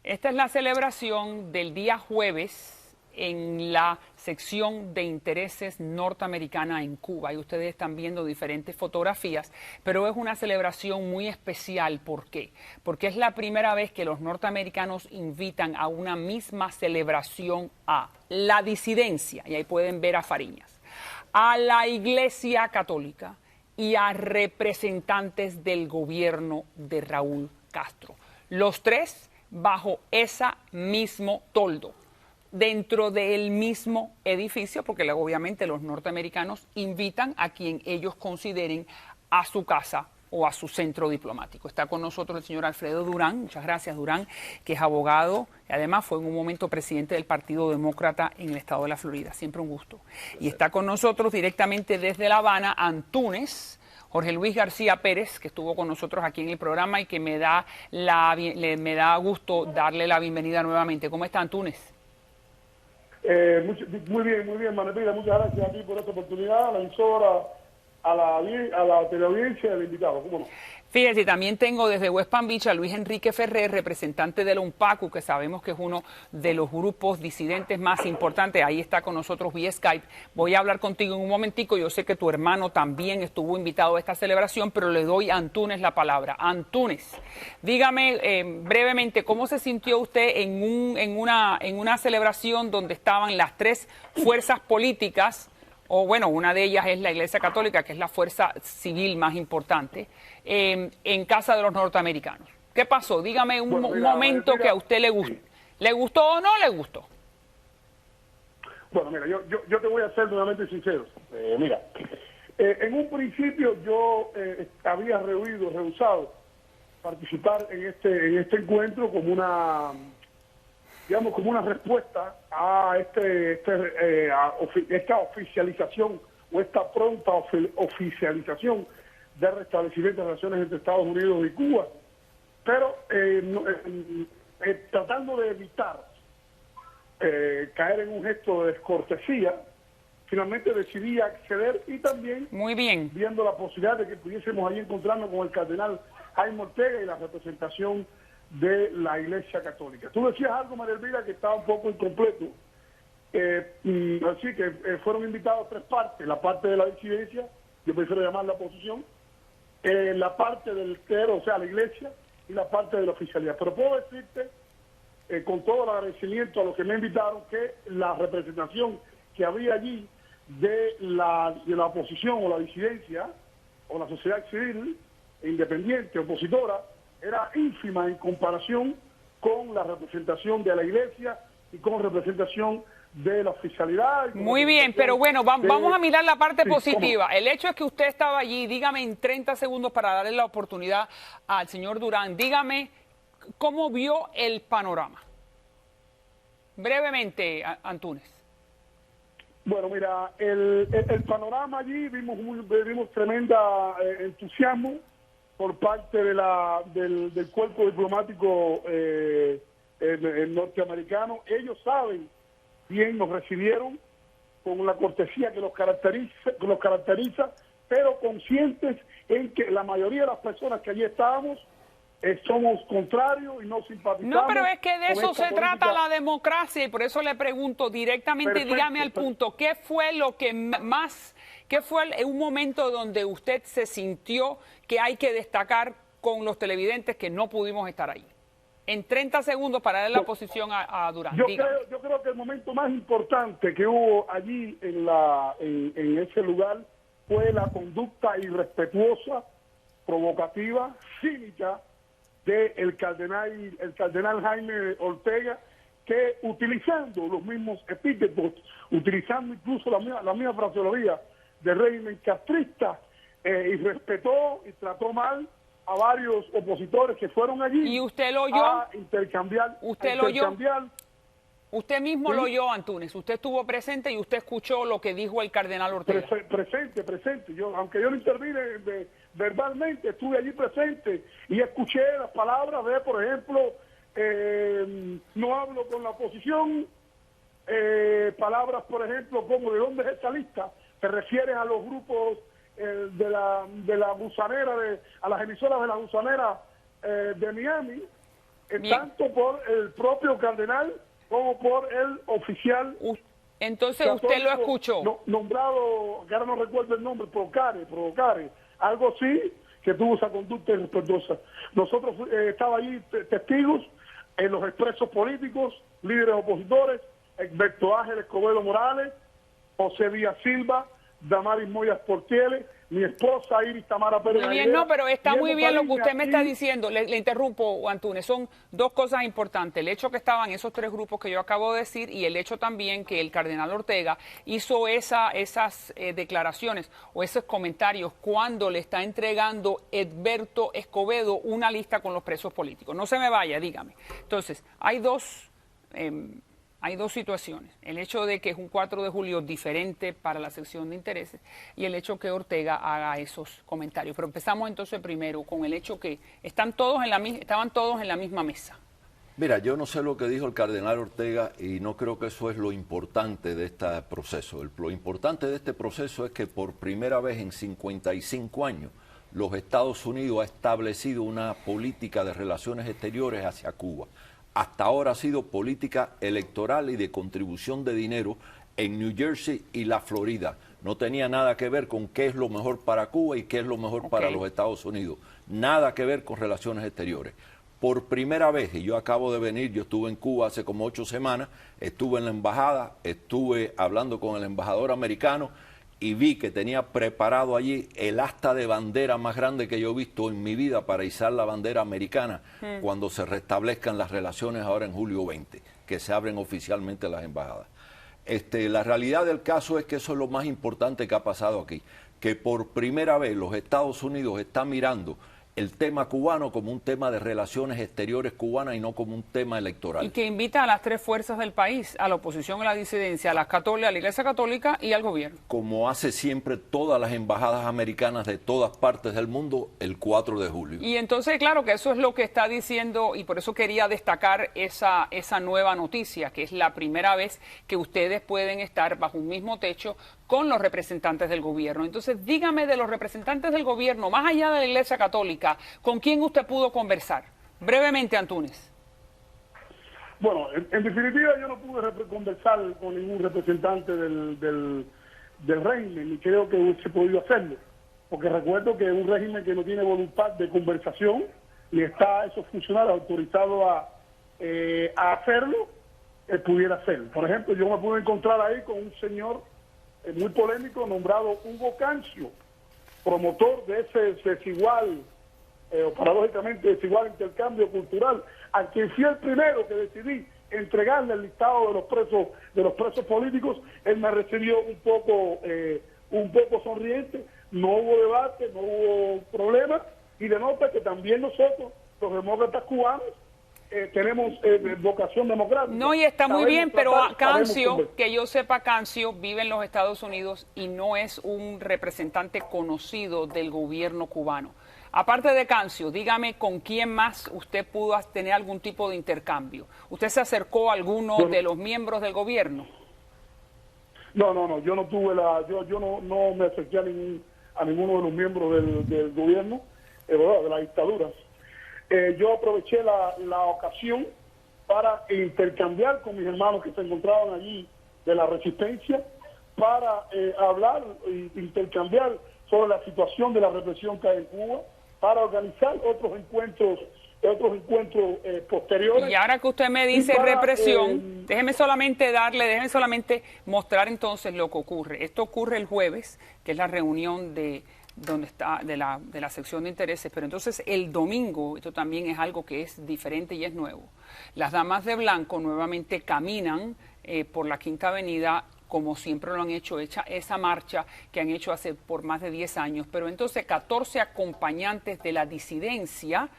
Esta es la celebración del día jueves en la sección de intereses norteamericana en Cuba. Y ustedes están viendo diferentes fotografías, pero es una celebración muy especial. ¿Por qué? Porque es la primera vez que los norteamericanos invitan a una misma celebración a la disidencia, y ahí pueden ver a Fariñas, a la Iglesia Católica y a representantes del gobierno de Raúl Castro. Los tres bajo ese mismo toldo, dentro del mismo edificio, porque obviamente los norteamericanos invitan a quien ellos consideren a su casa o a su centro diplomático. Está con nosotros el señor Alfredo Durán, muchas gracias Durán, que es abogado y además fue en un momento presidente del Partido Demócrata en el estado de la Florida, siempre un gusto. Y está con nosotros directamente desde La Habana, Antúnez, Jorge Luis García Pérez, que estuvo con nosotros aquí en el programa y que me da gusto darle la bienvenida nuevamente. ¿Cómo está Antúnez? Muy bien, Manepira. Muchas gracias a ti por esta oportunidad, a la emisora, a la teleaudiencia y al invitado. ¿Cómo no? Fíjese, también tengo desde West Palm Beach a Luis Enrique Ferrer, representante de la UNPACU, que sabemos que es uno de los grupos disidentes más importantes. Ahí está con nosotros vía Skype. Voy a hablar contigo en un momentico. Yo sé que tu hermano también estuvo invitado a esta celebración, pero le doy a Antúnez la palabra. Antúnez, dígame brevemente, ¿cómo se sintió usted en una celebración donde estaban las tres fuerzas políticas? O bueno, una de ellas es la Iglesia Católica, que es la fuerza civil más importante, en casa de los norteamericanos. ¿Qué pasó? Dígame un momento que a usted le gustó. Sí. ¿Le gustó o no le gustó? Bueno, mira, yo te voy a ser nuevamente sincero. En un principio yo había rehusado participar en este encuentro como una respuesta a esta oficialización o esta pronta oficialización del restablecimiento de relaciones entre Estados Unidos y Cuba, pero tratando de evitar caer en un gesto de descortesía, finalmente decidí acceder y también muy bien, viendo la posibilidad de que pudiésemos ahí encontrarnos con el cardenal Jaime Ortega y la representación de la Iglesia Católica. Tú decías algo, María Elvira, que estaba un poco incompleto. Así que fueron invitados tres partes: la parte de la disidencia, yo prefiero llamarla oposición, la parte del clero, o sea, la Iglesia, y la parte de la oficialidad. Pero puedo decirte, con todo el agradecimiento a los que me invitaron, que la representación que había allí de la oposición o la disidencia o la sociedad civil independiente, opositora, era ínfima en comparación con la representación de la Iglesia y con representación de la oficialidad. Muy bien, pero bueno, vamos a mirar la parte positiva. El hecho es que usted estaba allí. Dígame en 30 segundos para darle la oportunidad al señor Durán. Dígame cómo vio el panorama. Brevemente, Antúnez. Bueno, mira, el panorama allí vimos tremenda entusiasmo por parte del cuerpo diplomático norteamericano. Ellos saben bien, nos recibieron con la cortesía que los caracteriza, pero conscientes en que la mayoría de las personas que allí estábamos somos contrarios y no simpatizamos. No, pero es que de eso se trata la democracia, y por eso le pregunto directamente. Perfecto, dígame al punto, ¿qué fue lo que más... ¿Qué fue un momento donde usted se sintió que hay que destacar con los televidentes que no pudimos estar ahí? En 30 segundos para darle la posición a Durán. Yo creo que el momento más importante que hubo allí en ese lugar fue la conducta irrespetuosa, provocativa, cínica del cardenal Jaime Ortega, que utilizando los mismos epítetos, utilizando incluso la misma fraseología del régimen castrista, irrespetó y trató mal a varios opositores que fueron allí. ¿Y usted lo oyó? A intercambiar. ¿Usted lo oyó? Usted mismo lo oyó, Antúnez. Usted estuvo presente y usted escuchó lo que dijo el cardenal Ortega. Presente. Aunque yo no intervine verbalmente, estuve allí presente y escuché las palabras de, por ejemplo, no hablo con la oposición, palabras, por ejemplo, como ¿de dónde es esta lista? Se refieren a los grupos de la gusanera, a las emisoras de la gusanera de Miami, tanto por el propio cardenal como por el oficial. Entonces usted lo escuchó. Nombrado, que ahora no recuerdo el nombre, Provocare, algo así, que tuvo esa conducta irrespetuosa. Nosotros estaba allí testigos en los expresos políticos, líderes opositores, Héctor Ángel Escobedo Morales, José Villasilva, Damaris Moyas Portieles, mi esposa Iris Tamara Pérez. Muy bien, no, pero está muy bien lo que usted me está diciendo. Le interrumpo, Antúnez. Son dos cosas importantes. El hecho que estaban esos tres grupos que yo acabo de decir y el hecho también que el cardenal Ortega hizo esas declaraciones o esos comentarios cuando le está entregando Edberto Escobedo una lista con los presos políticos. No se me vaya, dígame. Entonces, hay dos situaciones. El hecho de que es un 4 de julio diferente para la sección de intereses y el hecho que Ortega haga esos comentarios. Pero empezamos entonces primero con el hecho que estaban todos en la misma mesa. Mira, yo no sé lo que dijo el cardenal Ortega y no creo que eso es lo importante de este proceso. Lo importante de este proceso es que por primera vez en 55 años los Estados Unidos ha establecido una política de relaciones exteriores hacia Cuba. Hasta ahora ha sido política electoral y de contribución de dinero en New Jersey y la Florida. No tenía nada que ver con qué es lo mejor para Cuba y qué es lo mejor para los Estados Unidos. Nada que ver con relaciones exteriores. Por primera vez, y yo acabo de venir, yo estuve en Cuba hace como 8 semanas, estuve en la embajada, estuve hablando con el embajador americano y vi que tenía preparado allí el asta de bandera más grande que yo he visto en mi vida para izar la bandera americana cuando se restablezcan las relaciones ahora en julio 20, que se abren oficialmente las embajadas. La realidad del caso es que eso es lo más importante que ha pasado aquí, que por primera vez los Estados Unidos están mirando el tema cubano como un tema de relaciones exteriores cubanas y no como un tema electoral. Y que invita a las tres fuerzas del país, a la oposición, a la disidencia, a las católicas, a la Iglesia Católica y al gobierno. Como hace siempre todas las embajadas americanas de todas partes del mundo el 4 de julio. Y entonces, claro, que eso es lo que está diciendo y por eso quería destacar esa nueva noticia, que es la primera vez que ustedes pueden estar bajo un mismo techo con los representantes del gobierno. Entonces, dígame de los representantes del gobierno, más allá de la Iglesia Católica, ¿con quién usted pudo conversar? Brevemente, Antúnez. Bueno, en definitiva yo no pude conversar con ningún representante del régimen, ni creo que hubiese podido hacerlo, porque recuerdo que un régimen que no tiene voluntad de conversación, ni está esos funcionarios autorizados a hacerlo, pudiera hacerlo. Por ejemplo, yo me pude encontrar ahí con un señor muy polémico nombrado Hugo Cancio, promotor de ese desigual, paradójicamente desigual intercambio cultural, a quien fui el primero que decidí entregarle el listado de los presos políticos. Él me recibió un poco sonriente, no hubo debate, no hubo problema, y denota que también nosotros, los demócratas cubanos, tenemos vocación democrática. No, y está muy bien, pero Cancio, que yo sepa, Cancio vive en los Estados Unidos y no es un representante conocido del gobierno cubano. Aparte de Cancio, dígame con quién más usted pudo tener algún tipo de intercambio. ¿Usted se acercó a alguno de los miembros del gobierno? No, yo no tuve yo no me acerqué a ninguno de los miembros del gobierno, de las dictaduras. Yo aproveché la ocasión para intercambiar con mis hermanos que se encontraban allí de la resistencia, para hablar e intercambiar sobre la situación de la represión que hay en Cuba, para organizar otros encuentros posteriores. Y ahora que usted me dice represión, déjeme solamente mostrar entonces lo que ocurre. Esto ocurre el jueves, que es la reunión de la sección de intereses, pero entonces el domingo, esto también es algo que es diferente y es nuevo. Las damas de blanco nuevamente caminan por la Quinta Avenida, como siempre lo han hecho, esa marcha que han hecho por más de 10 años, pero entonces 14 acompañantes de la disidencia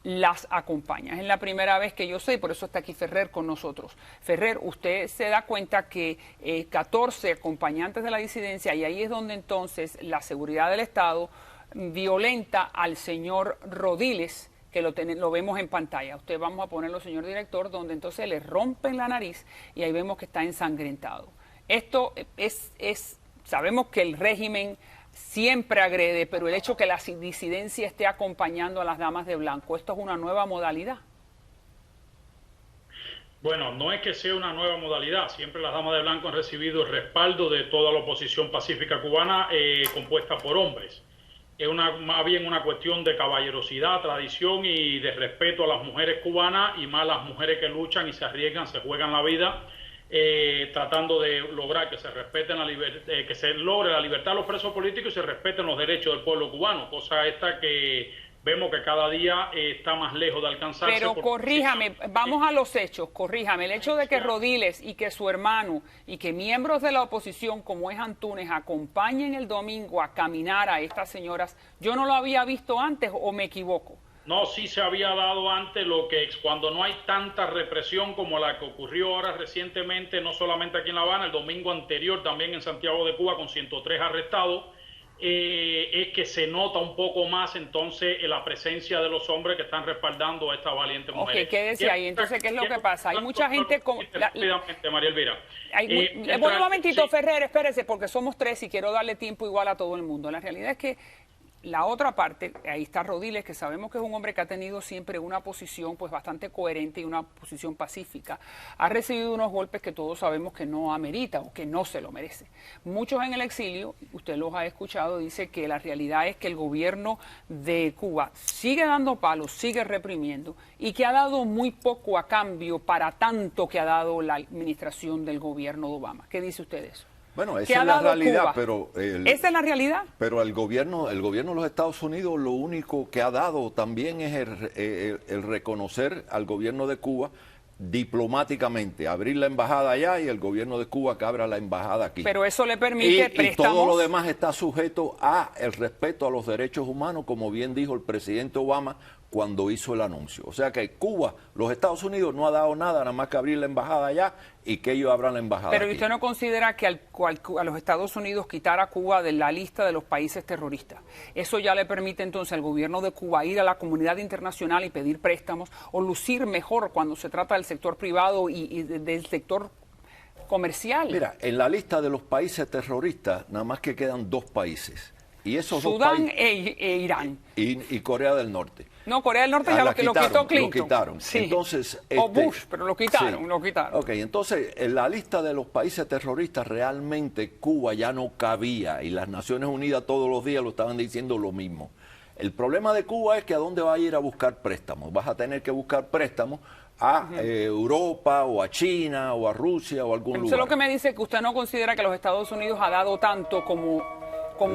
las acompañan. Es la primera vez que yo sé, y por eso está aquí Ferrer con nosotros. Ferrer, usted se da cuenta que 14 acompañantes de la disidencia, y ahí es donde entonces la seguridad del Estado violenta al señor Rodiles, que lo vemos en pantalla. Usted vamos a ponerlo, señor director, donde entonces le rompen la nariz y ahí vemos que está ensangrentado. Esto sabemos que el régimen siempre agrede, pero el hecho que la disidencia esté acompañando a las damas de blanco, esto es una nueva modalidad. Bueno, no es que sea una nueva modalidad. Siempre las damas de blanco han recibido el respaldo de toda la oposición pacífica cubana compuesta por hombres. Es más bien una cuestión de caballerosidad, tradición y de respeto a las mujeres cubanas, y más las mujeres que luchan y se arriesgan, se juegan la vida, tratando de lograr que se respeten que se logre la libertad de los presos políticos y se respeten los derechos del pueblo cubano, cosa esta que vemos que cada día está más lejos de alcanzarse. Pero corríjame, vamos a los hechos, corríjame. El hecho de que Rodiles y que su hermano y que miembros de la oposición, como es Antúnez, acompañen el domingo a caminar a estas señoras, ¿yo no lo había visto antes o me equivoco? No, sí se había dado antes, lo que cuando no hay tanta represión como la que ocurrió ahora recientemente, no solamente aquí en La Habana, el domingo anterior también en Santiago de Cuba con 103 arrestados, es que se nota un poco más entonces la presencia de los hombres que están respaldando a esta valiente mujer. Ok, ¿qué decía ahí? Entonces, ¿qué es lo que pasa? Hay mucha gente con... Rápidamente, María Elvira. Bueno, un momentito, sí. Ferrer, espérese, porque somos tres y quiero darle tiempo igual a todo el mundo. La realidad es que la otra parte, ahí está Rodiles, que sabemos que es un hombre que ha tenido siempre una posición pues bastante coherente y una posición pacífica. Ha recibido unos golpes que todos sabemos que no amerita o que no se lo merece. Muchos en el exilio, usted los ha escuchado, dice que la realidad es que el gobierno de Cuba sigue dando palos, sigue reprimiendo y que ha dado muy poco a cambio para tanto que ha dado la administración del gobierno de Obama. ¿Qué dice usted de eso? Bueno, esa es la realidad, Cuba? pero... ¿Esa es la realidad? Pero el gobierno de los Estados Unidos lo único que ha dado también es el reconocer al gobierno de Cuba diplomáticamente, abrir la embajada allá y el gobierno de Cuba que abra la embajada aquí. Pero eso le permite préstamos. Y todo lo demás está sujeto a el respeto a los derechos humanos, como bien dijo el presidente Obama cuando hizo el anuncio. O sea que Cuba, los Estados Unidos no ha dado nada más que abrir la embajada allá y que ellos abran la embajada Pero aquí. ¿usted no considera que a los Estados Unidos quitar a Cuba de la lista de los países terroristas, eso ya le permite entonces al gobierno de Cuba ir a la comunidad internacional y pedir préstamos o lucir mejor cuando se trata del sector privado y del sector comercial? Mira, en la lista de los países terroristas nada más que quedan 2 países. Y esos Sudán dos países, e Irán. Y Corea del Norte. No, Corea del Norte ya lo quitó Clinton. Lo quitaron. Sí. Entonces, o Bush, pero lo quitaron, sí. lo quitaron. Ok, entonces en la lista de los países terroristas realmente Cuba ya no cabía y las Naciones Unidas todos los días lo estaban diciendo lo mismo. El problema de Cuba es que ¿a dónde va a ir a buscar préstamos? Vas a tener que buscar préstamos a Europa o a China o a Rusia o a algún lugar. Eso es lo que me dice que usted no considera que los Estados Unidos ha dado tanto como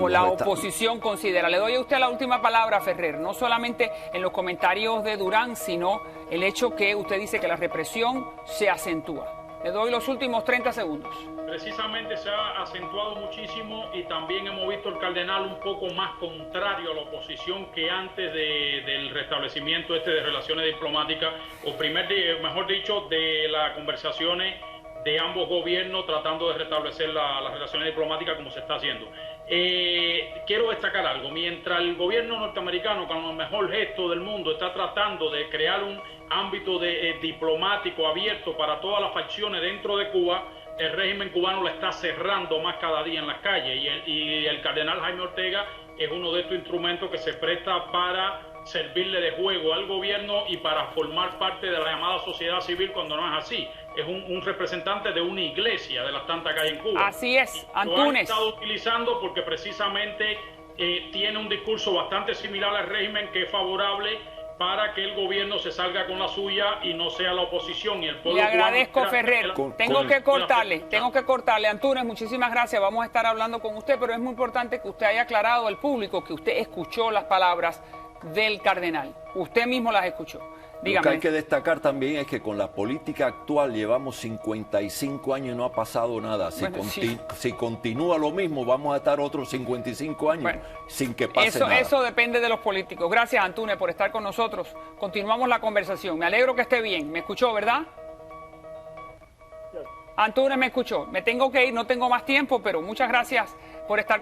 la oposición considera. Le doy a usted la última palabra, Ferrer, no solamente en los comentarios de Durán, sino el hecho que usted dice que la represión se acentúa. Le doy los últimos 30 segundos. Precisamente se ha acentuado muchísimo y también hemos visto el cardenal un poco más contrario a la oposición que antes del restablecimiento de relaciones diplomáticas, o mejor dicho, de las conversaciones de ambos gobiernos tratando de restablecer las relaciones diplomáticas como se está haciendo. Quiero destacar algo. Mientras el gobierno norteamericano, con el mejor gesto del mundo, está tratando de crear un ámbito diplomático abierto para todas las facciones dentro de Cuba, el régimen cubano la está cerrando más cada día en las calles y el cardenal Jaime Ortega es uno de estos instrumentos que se presta para servirle de juego al gobierno y para formar parte de la llamada sociedad civil cuando no es así. Es un representante de una iglesia de las tantas que hay en Cuba. Así es, Antúnez. Lo han estado utilizando porque precisamente tiene un discurso bastante similar al régimen que es favorable para que el gobierno se salga con la suya y no sea la oposición. Y el pueblo Le agradezco, cubano, Ferrer. Tengo que cortarle. Antúnez, muchísimas gracias. Vamos a estar hablando con usted, pero es muy importante que usted haya aclarado al público que usted escuchó las palabras del cardenal. Usted mismo las escuchó. Dígame. Lo que hay que destacar también es que con la política actual llevamos 55 años y no ha pasado nada. Si continúa lo mismo, vamos a estar otros 55 años sin que pase nada. Eso depende de los políticos. Gracias, Antúnez, por estar con nosotros. Continuamos la conversación. Me alegro que esté bien. ¿Me escuchó, verdad? Antúnez me escuchó. Me tengo que ir, no tengo más tiempo, pero muchas gracias por estar con nosotros.